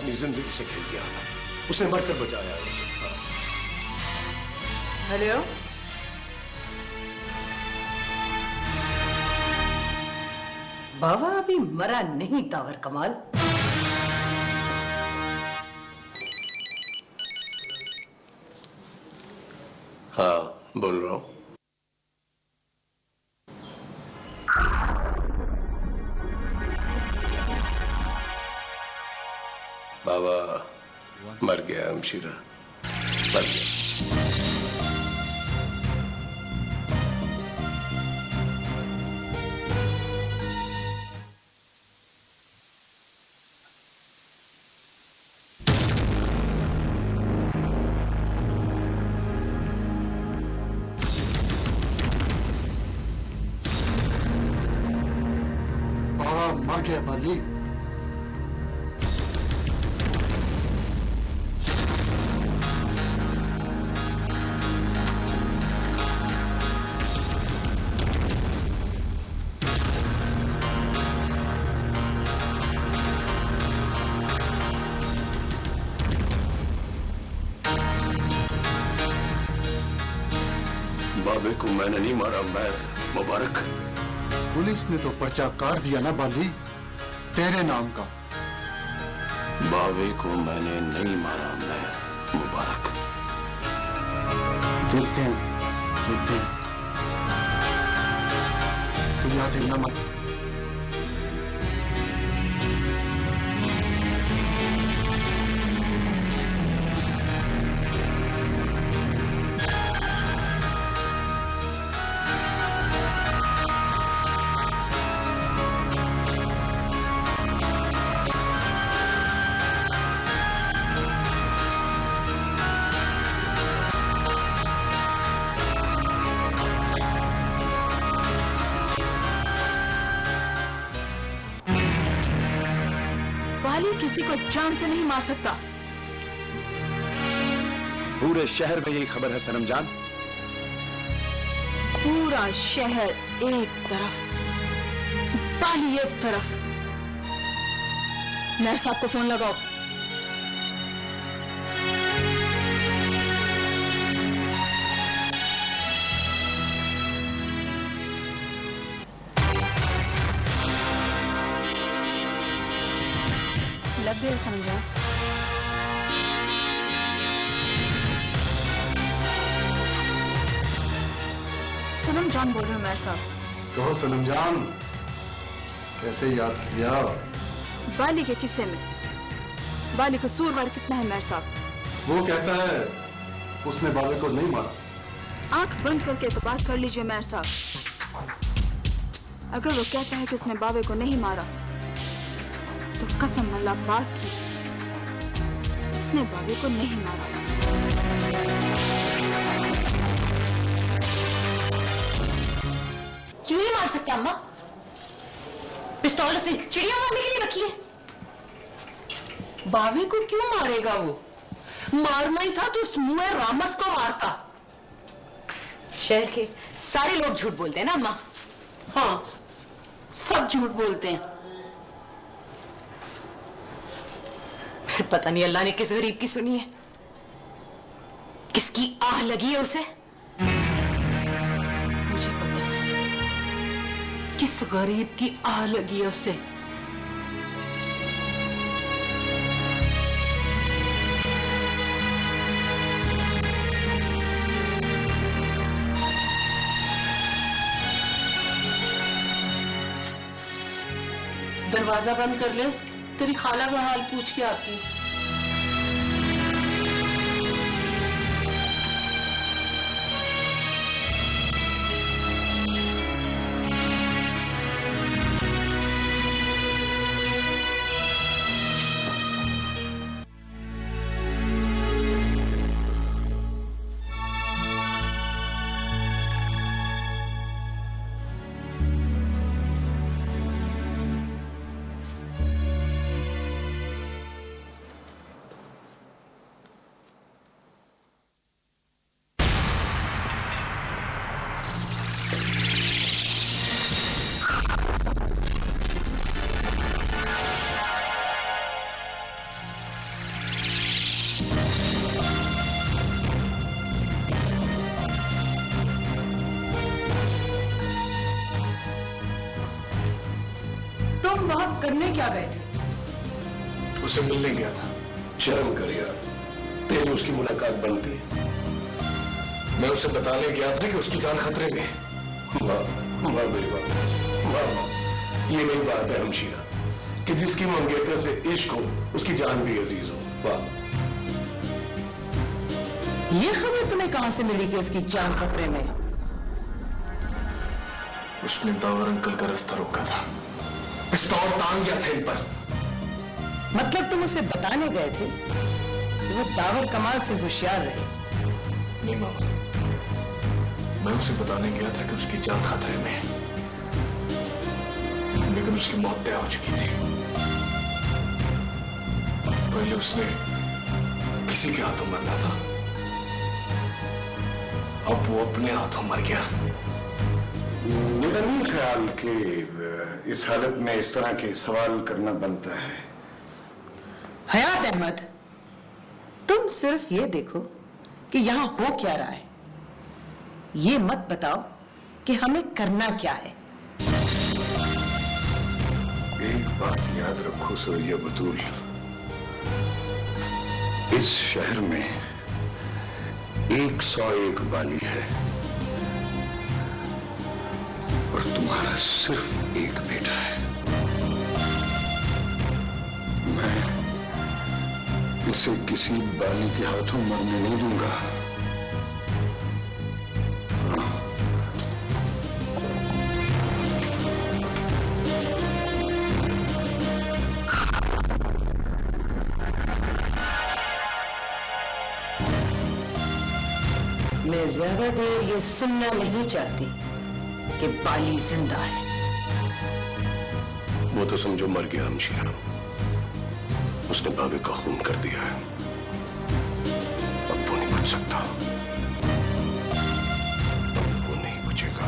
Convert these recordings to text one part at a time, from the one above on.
अपनी जिंदगी से खेल गया, उसने मरकर बचाया। हेलो, बाबा अभी मरा नहीं तावर कमाल। हाँ, बोल रहा हूं। बाबा मर गया, हमशीरा मर गया। मर गया बाली। बाबे को मैंने नहीं मारा, मैं मुबारक। पुलिस ने तो पर्चा काट दिया ना बाली, तेरे नाम का। बाबे को मैंने नहीं मारा, मैं मुबारक। देखते हैं, देखते हैं। तू यहां से हिलना मत। बाली किसी को जान से नहीं मार सकता। पूरे शहर में यही खबर है सनम जान। पूरा शहर एक तरफ, बाली एक तरफ। नर साहब को फोन लगाओ। लग गए समझा। सनम जान बोल रहे हो मैं साहब। कहो सनम जान, कैसे याद किया? बाली के किस्से में बाली कसूरवार कितना है मेयर साहब? वो कहता है उसने बाबे को नहीं मारा। आंख बंद करके तो बात कर लीजिए मेयर साहब। अगर वो कहता है कि उसने बाबे को नहीं मारा तो कसम अल्लाह पाक की, उसने बाबे को नहीं मारा। क्यों नहीं मार सकते अम्मा? पिस्तौल उसने चिड़िया मारने के लिए रखी है। बाबे को क्यों मारेगा वो? मारना ही था तो उस मुए रामस को मारता। शहर के सारे लोग झूठ बोलते हैं ना अम्मा। हाँ, सब झूठ बोलते हैं। फिर पता नहीं अल्लाह ने किस गरीब की सुनी है, किसकी आह लगी है उसे। मुझे पता है किस गरीब की आह लगी है उसे। दरवाजा बंद कर ले, तेरी खाला का हाल पूछ के आती हूँ। करने क्या गए थे? उसे मिलने गया था। शर्म कर यार, तेरी उसकी मुलाकात बनती। मैं उसे बताने गया था कि उसकी जान खतरे में है। वाह वाह मेरी वाह वाह वाह, ये नई बात है हमशीरा कि जिसकी मंगेतर से इश्क हो उसकी जान भी अजीज हो। वाह, ये खबर तुम्हें कहां से मिली कि उसकी जान खतरे में? उसने दावर अंकल का रास्ता रोका था, पिस्तौल तान गया था इन पर। मतलब तुम उसे बताने गए थे कि वो दावर कमाल से होशियार रहे? नहीं मामा, मैं उसे बताने गया था कि उसकी जान खतरे में है, लेकिन उसकी मौत तय हो चुकी थी। पहले उसने किसी के हाथों मरना था, अब वो अपने हाथों मर गया। मेरा नहीं ख्याल कि इस हालत में इस तरह के सवाल करना बनता है। हयात अहमद, तुम सिर्फ ये देखो कि यहां हो क्या रहा है, ये मत बताओ कि हमें करना क्या है। एक बात याद रखो सुरैया बतूल, इस शहर में 101 बाली है और तुम्हारा सिर्फ एक बेटा है। मैं इसे किसी बाली के हाथों मरने नहीं दूंगा। मैं ज्यादा देर ये सुनना नहीं चाहती कि बाली जिंदा है। वो तो समझो मर गया हमशीरा, उसने बाबे का खून कर दिया है, अब वो नहीं बच सकता, अब वो नहीं बचेगा।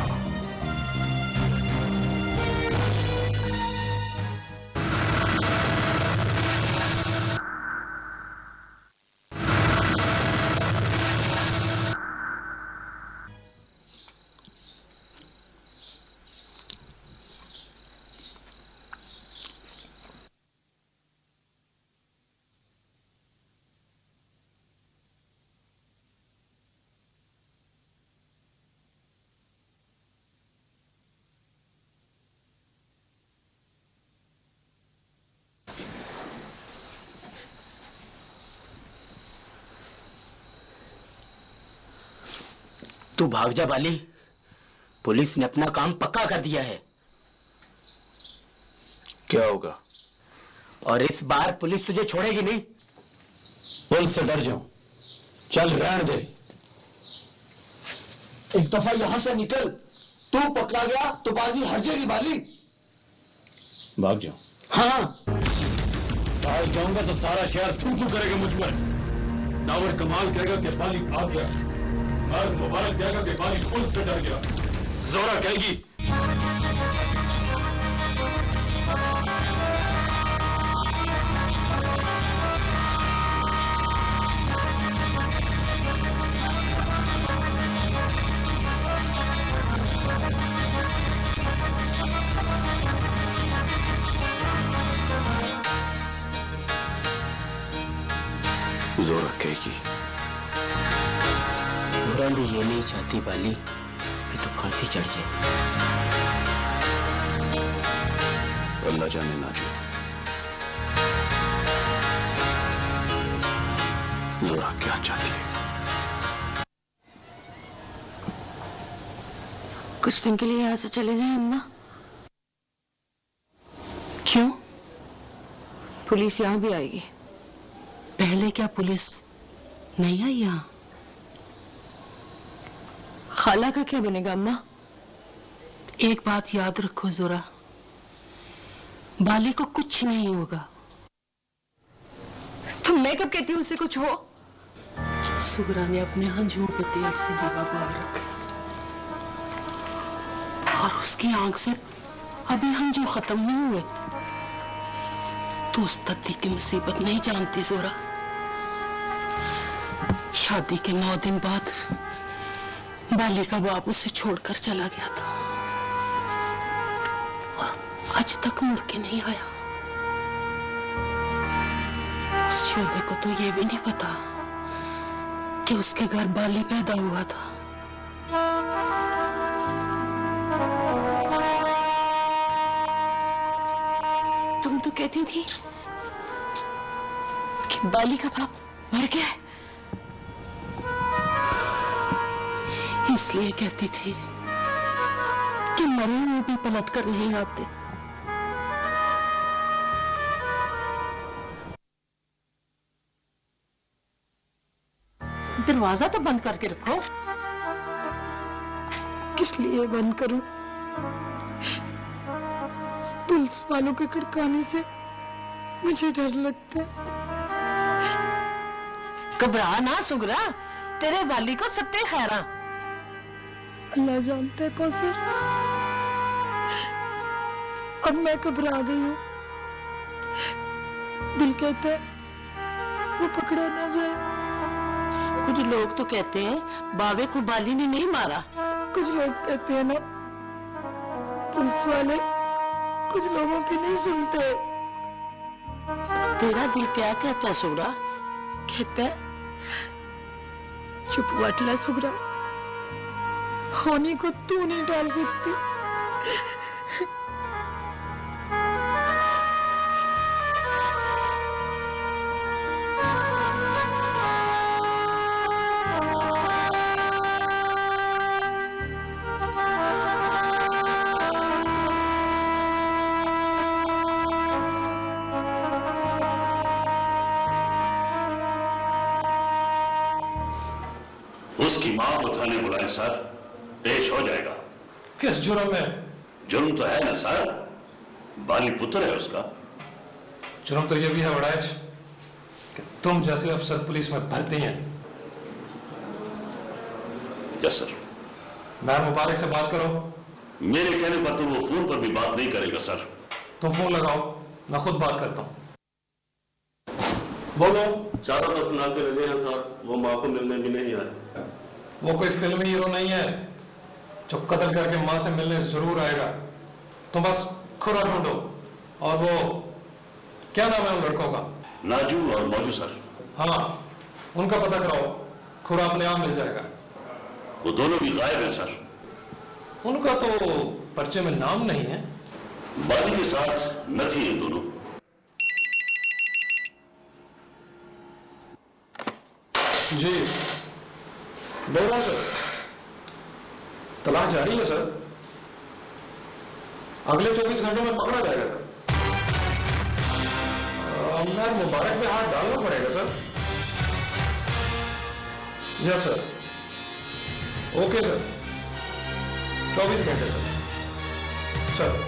तू भाग जा बाली, पुलिस ने अपना काम पक्का कर दिया है। क्या होगा? और इस बार पुलिस तुझे छोड़ेगी नहीं। पुलिस से डर जाऊं, चल रहने दे। एक दफा यहां से निकल, तू पकड़ा गया तो बाजी हर जाएगी बाली। भाग जाऊं? हाँ, भाग जाऊंगा तो सारा शहर थू थू करेगा मुझ पर। दावर कमाल कहेगा कि बाली भाग गया, और मुबारक कहेगा कि बाली पुलिस से डर गया। जोरा कहेगी जोरा कहेगी जोरा भी ये नहीं चाहती बाली कि तू फांसी चढ़ जाए। अल्लाह जाने ना जो जोरा क्या चाहती है। कुछ दिन के लिए यहाँ से चले जाएं अम्मा। क्यों? पुलिस यहाँ भी आएगी। पहले क्या पुलिस नहीं आई यहाँ? खाला का क्या बनेगा अम्मा? एक बात याद रखो जोरा, बाली को कुछ नहीं होगा। तो मैं कब कहती हूँ उसे कुछ हो? सुगरा ने अपने हंझुओं के तेल से दीवा बाल रखा और उसकी आंख से अभी हंझू खत्म नहीं हुए। तू उस दद्दी की मुसीबत नहीं जानती जोरा। शादी के 9 दिन बाद बाली का बाप उसे छोड़कर चला गया था और आज तक मुड़ के नहीं आया। शोदे को तो ये भी नहीं पता कि उसके घर बाली पैदा हुआ था। तुम तो कहती थी कि बाली का बाप मर गया है, इसलिए कहती थी कि मरे हुए भी पलट कर नहीं आते। दरवाजा तो बंद करके रखो। किस लिए बंद करूं? पुलिस वालों के खड़काने से मुझे डर लगता है। घबरा ना सुगरा, तेरे बाली को सत्ते खैरा। अल्लाह जानता है कौसर, अब मैं घबरा गई हूं। दिल कहता है वो पकड़ा ना जाए। कुछ लोग तो कहते हैं बावे को बाली ने नहीं मारा। कुछ लोग कहते हैं ना, पुलिस वाले कुछ लोगों की नहीं सुनते। तेरा दिल क्या कहता है सुगरा? कहता है चुप वाटला सुगरा, होने को तू नहीं डाल सकती। उसकी मां को थाने बुलाएं सर, पेश हो जाएगा। किस जुर्म में? जुर्म तो है ना सर, बाली पुत्र है उसका। जुर्म तो ये भी है बड़ाइच कि तुम जैसे अफसर पुलिस में भर्ती हैं। Yes sir. मैम मुबारक से बात करो। मेरे कहने पर तो वो फोन पर भी बात नहीं करेगा सर। तुम फोन लगाओ, मैं खुद बात करता हूँ। बोलो। चारों तरफ ना के लगे हैं सर, वो माँ को मिलने भी नहीं आए। वो कोई फिल्मी हीरो नहीं है जो कत्ल करके माँ से मिलने जरूर आएगा। तुम बस खुरा ढूंढो। और वो क्या नाम है उन लड़कों का? नाजू और मौजू सर। हाँ, उनका पता कराओ, खुरा अपने आप मिल जाएगा। वो दोनों भी गायब है सर। उनका तो पर्चे में नाम नहीं है। बाली के साथ नथी है दोनों। जी बोल रहा हूं सर, तलाश जारी है सर, अगले 24 घंटों में पकड़ा जाएगा सर। मैं मुबारक में हाथ डालना पड़ेगा sir. Yes sir, okay sir, 24 घंटे सर।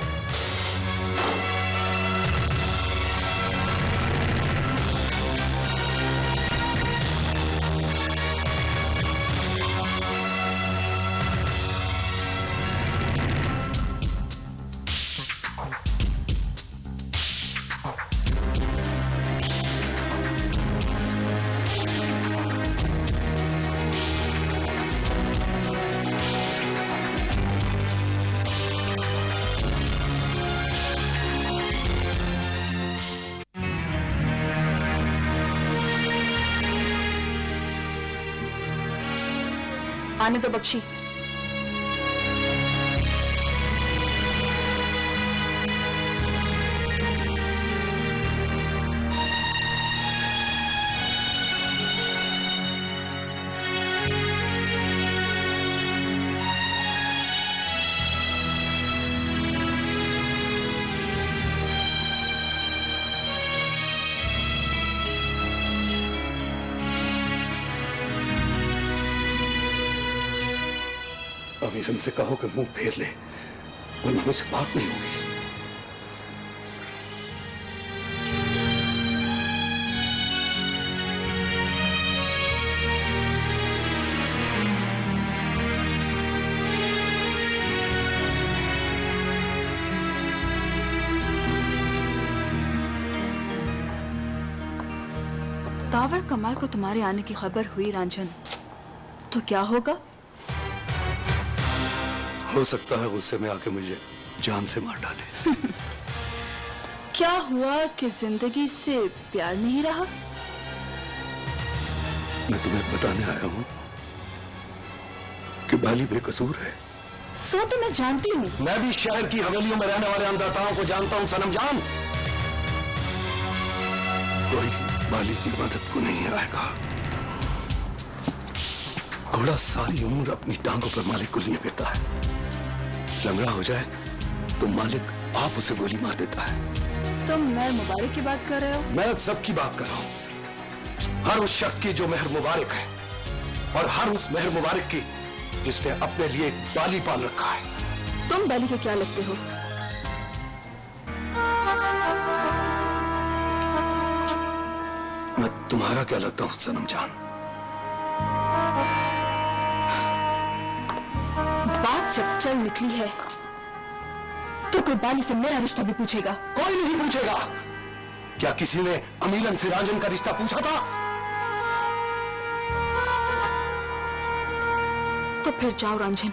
आने तो बख्शी। अमीरन से कहो कि मुंह फेर ले, वरना मुझसे बात नहीं होगी। तावर कमाल को तुम्हारे आने की खबर हुई रांझन, तो क्या होगा? हो सकता है गुस्से में आके मुझे जान से मार डाले। क्या हुआ कि जिंदगी से प्यार नहीं रहा? मैं तुम्हें बताने आया हूं कि बाली बेकसूर है। सो तो मैं जानती हूँ। मैं भी शहर की हवेलियों में रहने वाले अन्नदाताओं को जानता हूं सनम जान। कोई बाली की मदद को नहीं आएगा। घोड़ा सारी उम्र अपनी टांगों पर मालिक को लिए फिरता है। लंगड़ा हो जाए तो मालिक आप उसे गोली मार देता है। तुम मेहर मुबारक की बात कर रहे हो? मैं सबकी बात कर रहा हूं, हर उस शख्स की जो मेहर मुबारक है और हर उस मेहर मुबारक की जिसने अपने लिए एक बाली पाल रखा है। तुम बाली के क्या लगते हो? मैं तुम्हारा क्या लगता हूं सनम जान? बात जब चल निकली है तो कोई बाली से मेरा रिश्ता भी पूछेगा? कोई नहीं पूछेगा। क्या किसी ने अमीलन से रांझन का रिश्ता पूछा था? तो फिर जाओ रंजन,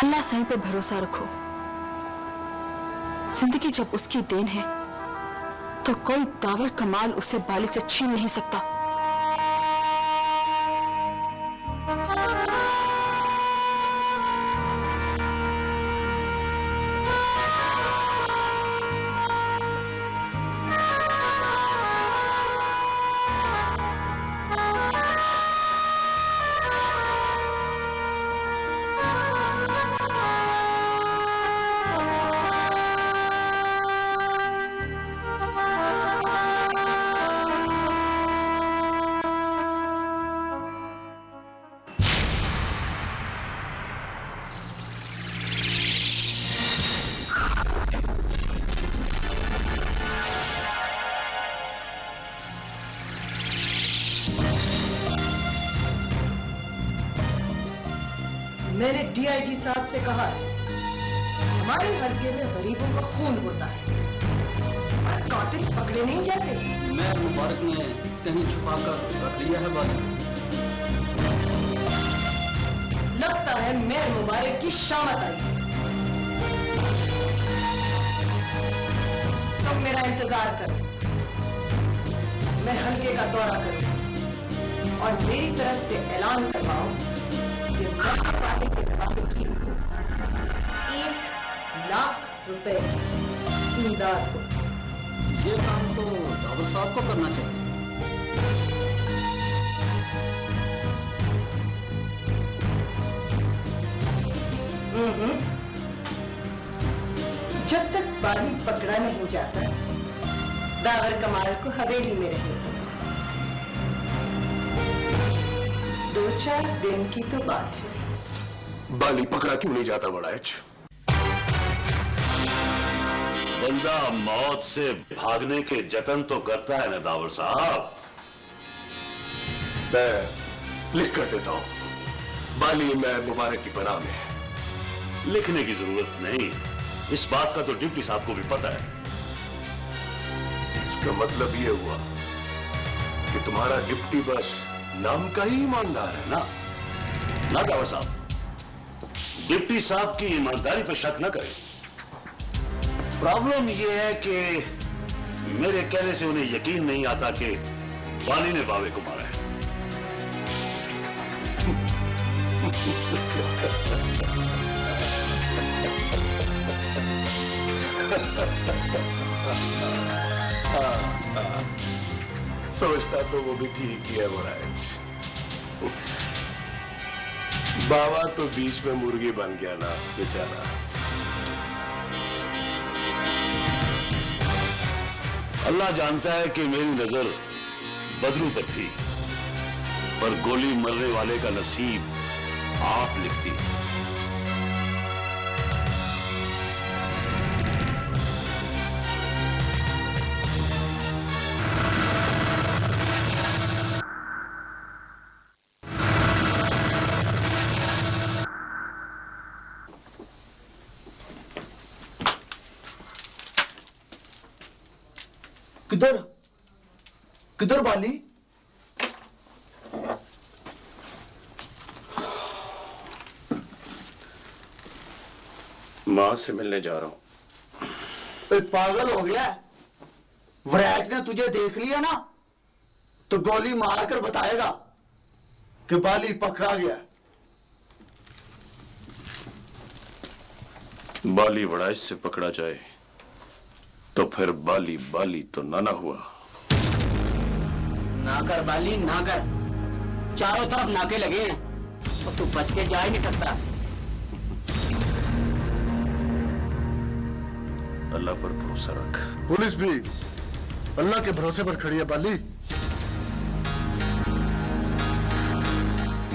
अल्लाह साईं पे भरोसा रखो। जिंदगी जब उसकी देन है तो कोई दावर कमाल उसे बाली से छीन नहीं सकता। मैंने डीआईजी साहब से कहा है, हमारे हल्के में गरीबों का खून होता है और कातिल पकड़े नहीं जाते। मैं मुबारक ने कहीं छुपा कर रख लिया है बाली। लगता है मेहर मुबारक की शामत आई है। तुम मेरा इंतजार करो, मैं हल्के का दौरा करूंगा और मेरी तरफ से ऐलान करवाओ कि मरने वाले के दरवाजे की 1 लाख रुपए की इमदाद हो। ये काम तो दावर साहब को करना चाहिए। जब तक बाली पकड़ा नहीं जाता, दावर कमाल को हवेली में रहने दो। 2-4 दिन की तो बात है। बाली पकड़ा क्यों नहीं जाता बड़ा एच? बंदा मौत से भागने के जतन तो करता है ना दावर साहब। मैं लिख कर देता हूं, बाली मैं मुबारक की पनाह में है। लिखने की जरूरत नहीं, इस बात का तो डिप्टी साहब को भी पता है। इसका मतलब ये हुआ कि तुम्हारा डिप्टी बस नाम का ही ईमानदार है ना? ना दावर साहब, डिप्टी साहब की ईमानदारी पर शक न करें। प्रॉब्लम यह है कि मेरे कहने से उन्हें यकीन नहीं आता कि बाली ने बावे को मारा है। समझता तो वो भी ठीक ही है महाराज। बाबा तो बीच में मुर्गी बन गया ना बेचारा। अल्लाह जानता है कि मेरी नजर बदरू पर थी, पर गोली मरने वाले का नसीब आप लिखती। किधर किधर बाली? मां से मिलने जा रहा हूं। पागल हो गया? वराज ने तुझे देख लिया ना तो गोली मारकर बताएगा कि बाली पकड़ा गया। बाली वड़ाइश से पकड़ा जाए तो फिर बाली बाली तो ना हुआ। ना कर बाली ना कर, चारों तरफ नाके लगे हैं और तू बच के जा ही नहीं सकता। अल्लाह पर भरोसा रख। पुलिस भी अल्लाह के भरोसे पर खड़ी है बाली।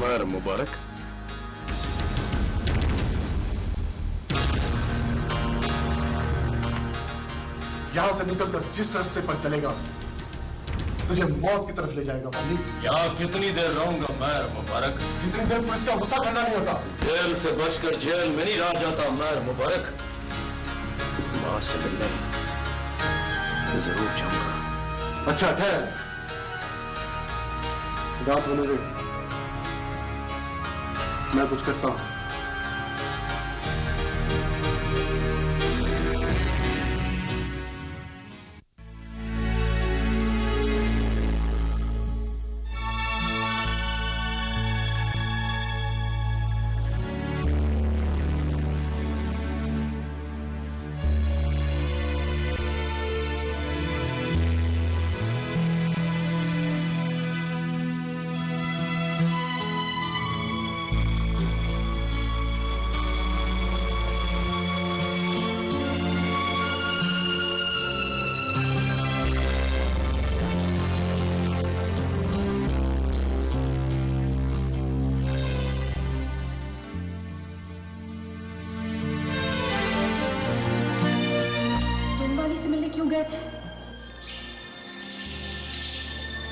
महर मुबारक। यहां से निकलकर जिस रास्ते पर चलेगा तुझे मौत की तरफ ले जाएगा बाली। यहाँ कितनी देर रहूंगा महर मुबारक? जितनी देर पुलिस का गुस्सा ठंडा नहीं होता। जेल से बचकर जेल में नहीं रह जाता महर मुबारक। मां से मिलने जरूर जाऊंगा। अच्छा ठहर, बात होने दे, मैं कुछ करता हूं।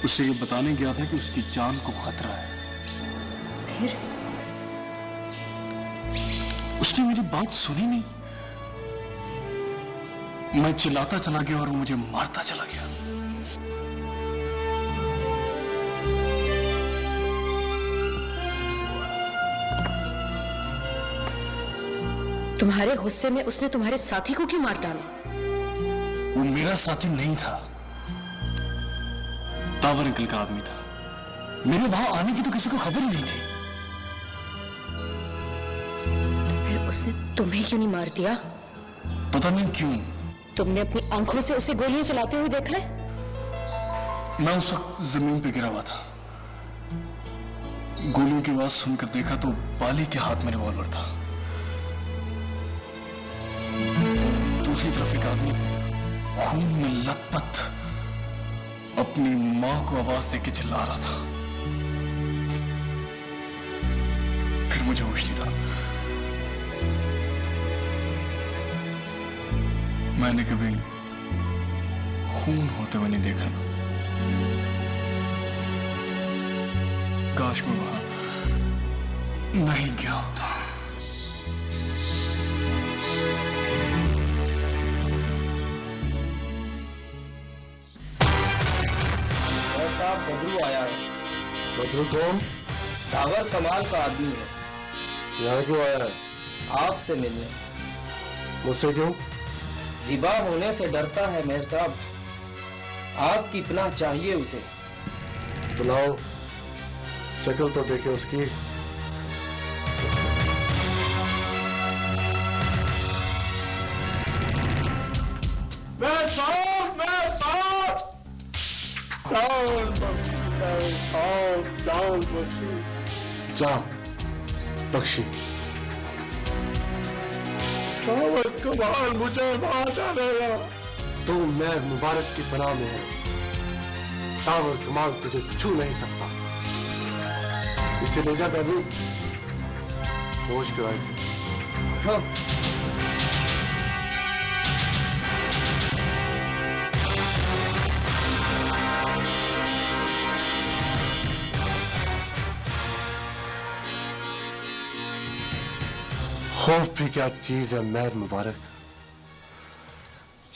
उसे ये बताने गया था कि उसकी जान को खतरा है। फिर उसने मेरी बात सुनी नहीं। मैं चिल्लाता चला गया और वो मुझे मारता चला गया। तुम्हारे गुस्से में उसने तुम्हारे साथी को क्यों मार डाला? वो मेरा साथी नहीं था, तावर अंकल का आदमी था। मेरे वहां आने की तो किसी को खबर ही नहीं थी। तो फिर उसने तुम्हें क्यों नहीं मार दिया? पता नहीं क्यों। तुमने अपनी आंखों से उसे गोलियां चलाते हुए देखा है? मैं उस वक्त जमीन पे गिरा हुआ था। गोलियों की आवाज सुनकर देखा तो बाली के हाथ में रिवॉल्वर था। दूसरी तरफ एक आदमी खून में लथपथ अपनी मां को आवाज देके चिल्ला रहा था। फिर मुझे होश नहीं रहा। मैंने कभी खून होते हुए नहीं देखा ना। काश मैं वहां नहीं गया होता। बदरू आया है। बदरू कौन? तावर कमाल का आदमी है। यहाँ क्यों आया है? आपसे मिलने। मुझसे क्यों? जिबा होने से डरता है मेहर साहब। आपकी पनाह चाहिए उसे। बुलाओ, शक्ल तो देखे उसकी। मेहर साहब, मेहर साहब, जा बख्शी। तावर कमाल मुझे मार डालेगा। तू मैं मुबारक की पनाह में है। तावर कमाल तुझे छू नहीं सकता। इसे ले जा बाबू, होश कराए से। हाँ। खौफ भी क्या चीज है मेहर मुबारक,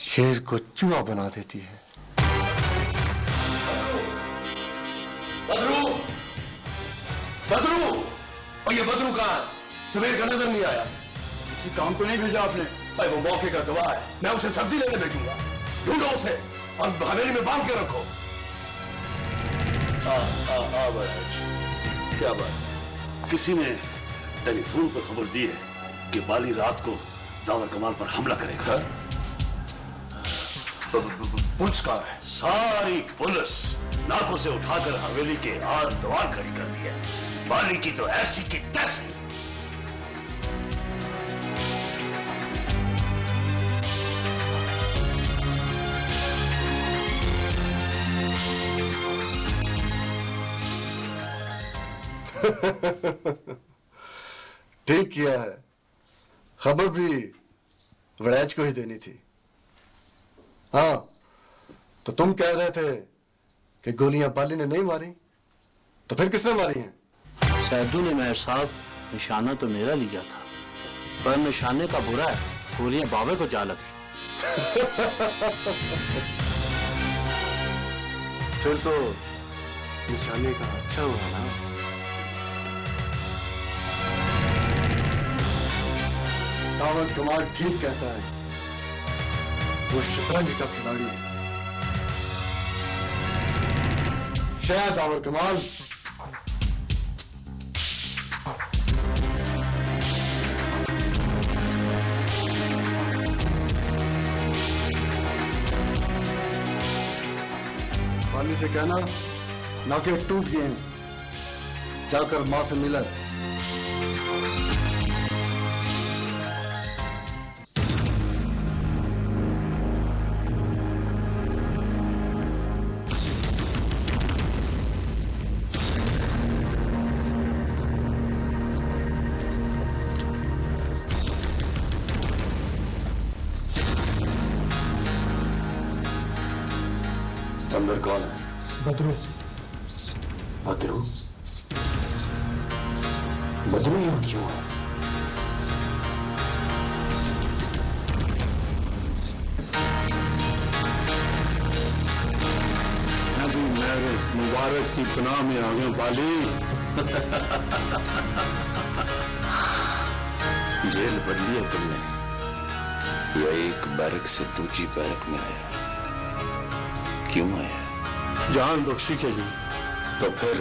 शेर को चूहा बना देती है। बदरू, बदरू, और ये बदरू कहाँ है? सुबह का नजर नहीं आया। किसी काम को नहीं भेजा आपने? भाई वो मौके का गवाह है। मैं उसे सब्जी लेने भेजूंगा। ढूंढो उसे और हवेली में बांध के रखो। महाराज, क्या बात? किसी ने टेलीफोन पर खबर दी है कि बाली रात को दावर कमाल पर हमला करेगा। पुलिस कहाँ है? सारी पुलिस नाकों से उठाकर हवेली के आर द्वार खड़ी कर दी है। बाली की तो ऐसी की तैसी। ठीक किया है, खबर भी वड़ैच को ही देनी थी। हाँ, तो तुम कह रहे थे कि गोलियां बाली ने नहीं मारी, तो फिर किसने मारी हैं? सैदू ने मेहर साहब, निशाना तो मेरा लिया था, पर निशाने का बुरा है, गोलियां बाबे को जा लगी। फिर तो निशाने का अच्छा हुआ ना। दावर कमाल ठीक कहता है, वो शतरंज का खिलाड़ी है। शायद दावर कमाल वाली से कहना नाके टूट गए हैं, जाकर मां से मिला। अंदर कौन है? बदरू। बदरू? बदरू यहाँ क्यों है? अभी मैं मुबारक की पनाह में आ गया बाली। जेल बदली है तुमने या एक बैरक से दूसरी बैरक में आया? क्यों आया? जान बख्शी के लिए। तो फिर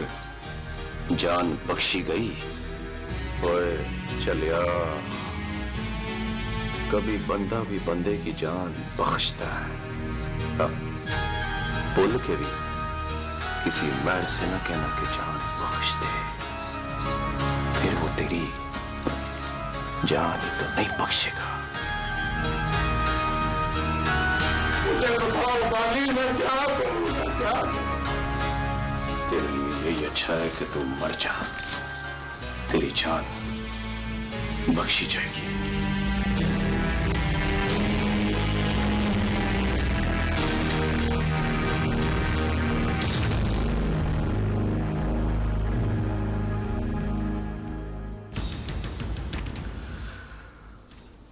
जान बख्शी गई? ओए चलिया, कभी बंदा भी बंदे की जान बख्शता है। अब बोल के भी किसी मैर से न कहना कि जान बख्श दे, फिर वो तेरी जान ही तो नहीं बख्शेगा। मुझे बताओ बाली, मैं क्या करूंगा? क्या तेरे लिए यही अच्छा है कि तू मर जा, तेरी जान बख्शी जाएगी।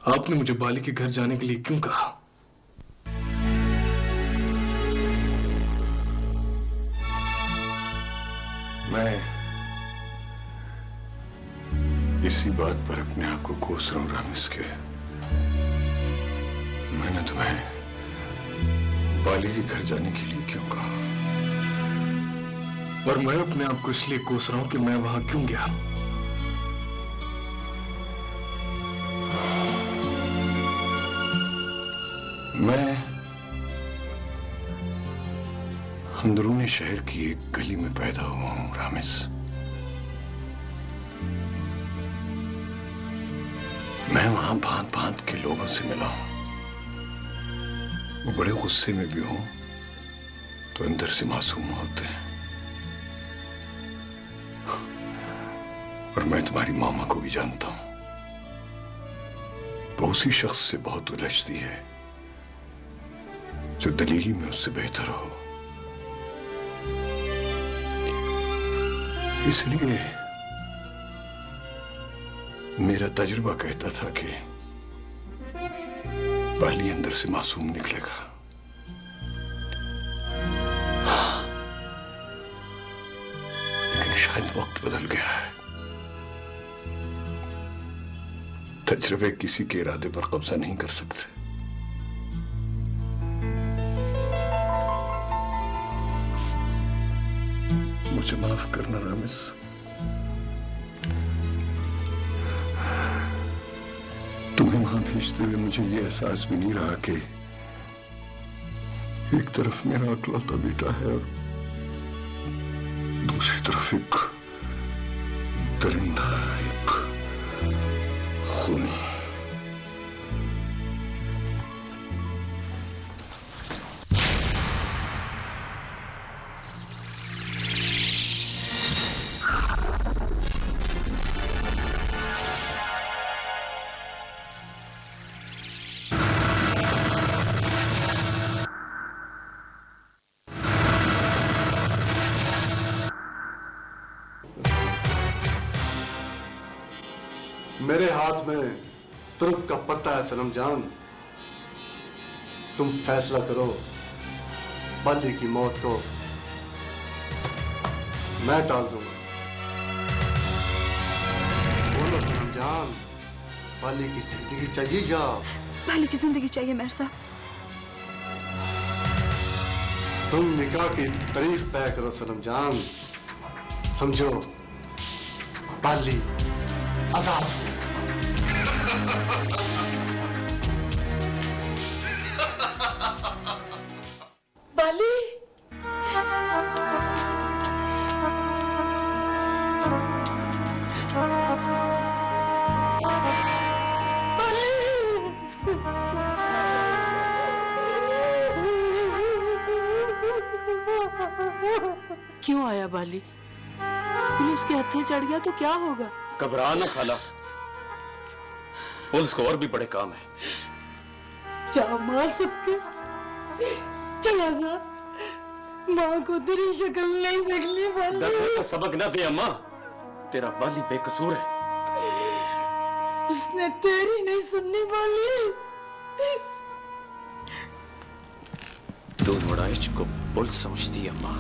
आपने मुझे बाली के घर जाने के लिए क्यों कहा? मैं इसी बात पर अपने आप को कोस रहा हूं रामिस के। मैंने तुम्हें बाली के घर जाने के लिए क्यों कहा? पर मैं अपने आप को इसलिए कोस रहा हूं कि मैं वहां क्यों गया। मैं अंदरूनी शहर की एक गली में पैदा हुआ हूं रामिस। मैं वहां भांत भांत के लोगों से मिला हूं। वो बड़े गुस्से में भी हों तो अंदर से मासूम होते हैं। और मैं तुम्हारी मामा को भी जानता हूं, वो उसी शख्स से बहुत उलझती है जो दलीली में उससे बेहतर हो। इसलिए मेरा तजुर्बा कहता था कि बाली अंदर से मासूम निकलेगा। लेकिन शायद वक्त बदल गया है। तजुर्बे किसी के इरादे पर कब्जा नहीं कर सकते। मुझे माफ करना रामिस। तुम्हें वहां भेजते हुए मुझे ये एहसास भी नहीं रहा कि एक तरफ मेरा अकलौता बेटा है और दूसरी तरफ एक दरिंदा, एक खूनी। मेरे हाथ में तुर्क का पत्ता है सनम जान। तुम फैसला करो, बाली की मौत को मैं टाल दूंगा। बोलो सनम जान, बाली की जिंदगी चाहिए या बाली की जिंदगी चाहिए मेहर साहब। तुम निकाह की तारीख तय करो सनम जान। समझो, बाली आजाद। बाली, क्यों आया बाली? पुलिस के हत्थे चढ़ गया तो क्या होगा? घबरा ना खाला, पुलिस को और भी बड़े काम है। जा मां सबके, चला जा। मां को तेरी शक्ल नहीं देखनी बाली। डरने का सबक ना दे अम्मा, तेरा बाली बेकसूर है। उसने तेरी नहीं सुननी बाली। तू मुड़ाइच को पुलिस समझती है अम्मा।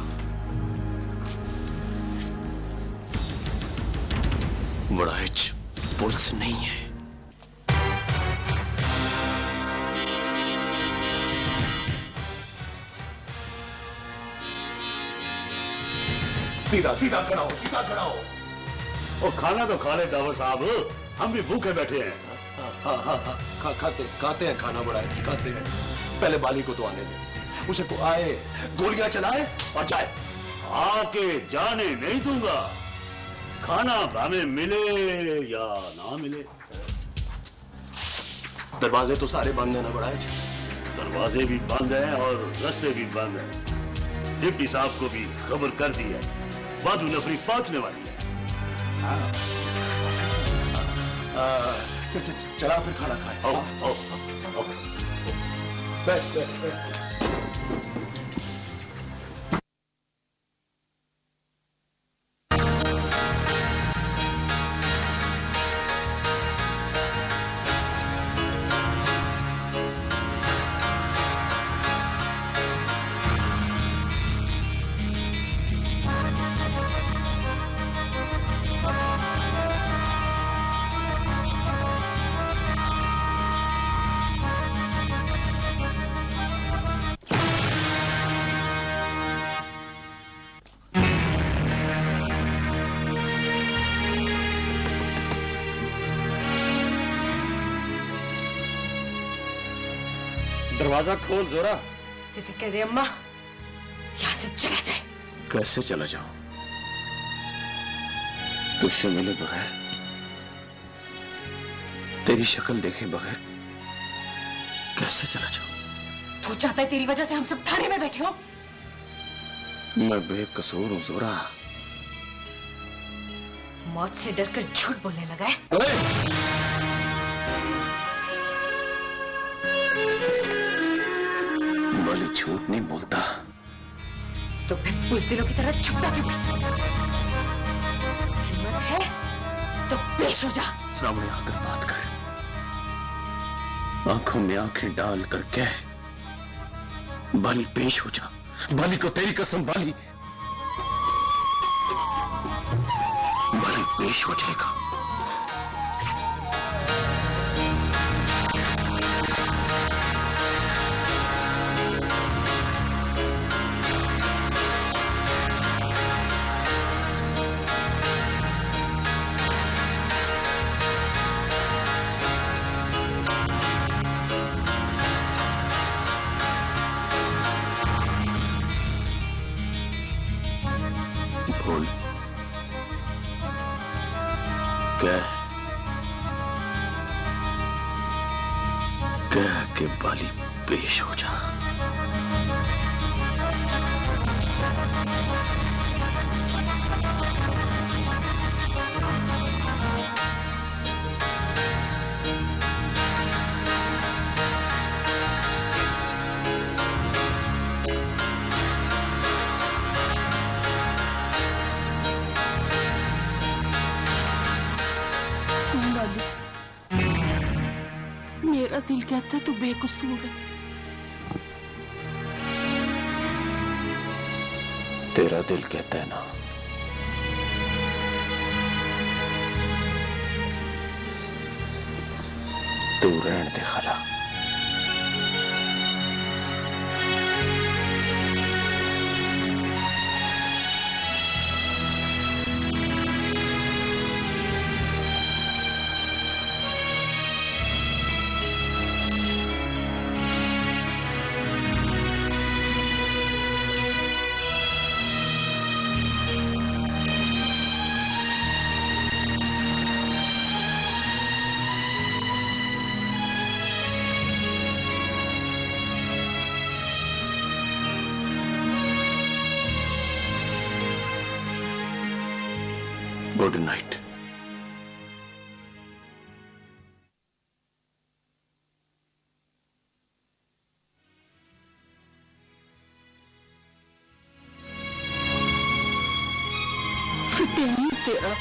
मुड़ाइच पुलिस नहीं है। सीधा सीधा खड़ा हो, सीधा खड़ा हो। और खाना तो खा ले डावर साहब, हम भी भूखे बैठे हैं। हाँ, खाते हैं खाना, बड़ा है, खाते हैं। पहले बाली को तो आने दे, उसे को आए, गोलियां चलाए और जाए। आके जाने नहीं दूंगा, खाना हमें मिले या ना मिले। दरवाजे तो सारे बंद है ना बड़ा है? दरवाजे भी बंद हैं और रास्ते भी बंद हैं। डिप्टी साहब को भी खबर कर दी है, बादू नफरी पहुंचने वाली है। चला फिर खाना खाए। आओ, आओ, आओ। बैठ बैठ बैठ। दरवाजा खोल जोरा। इसे कह दे अम्मा यहाँ से चला जाए। कैसे चला जाऊं? तुझसे मिले बगैर, तेरी शक्ल देखे बगैर कैसे चला जाऊं? तू चाहता है तेरी वजह से हम सब थाने में बैठे हो? मैं बेकसूर हूं जोरा। मौत से डरकर झूठ बोलने लगा है। बाली झूठ नहीं बोलता। तो फिर बुज़दिलों की तरह छुपता क्यों? हिम्मत है तो पेश हो जा। सामने आकर बात कर, आंखों में आंखें डाल कर कह, बाली पेश हो जा। बाली को तेरी कसम, बाली पेश हो जाएगा। कह के बाली पेश हो जा। सुन बाली, मेरा दिल कहता है तू बेकसूर है। तेरा दिल कहता है ना, तू रहने दे खाला। Good night. फिर तेरा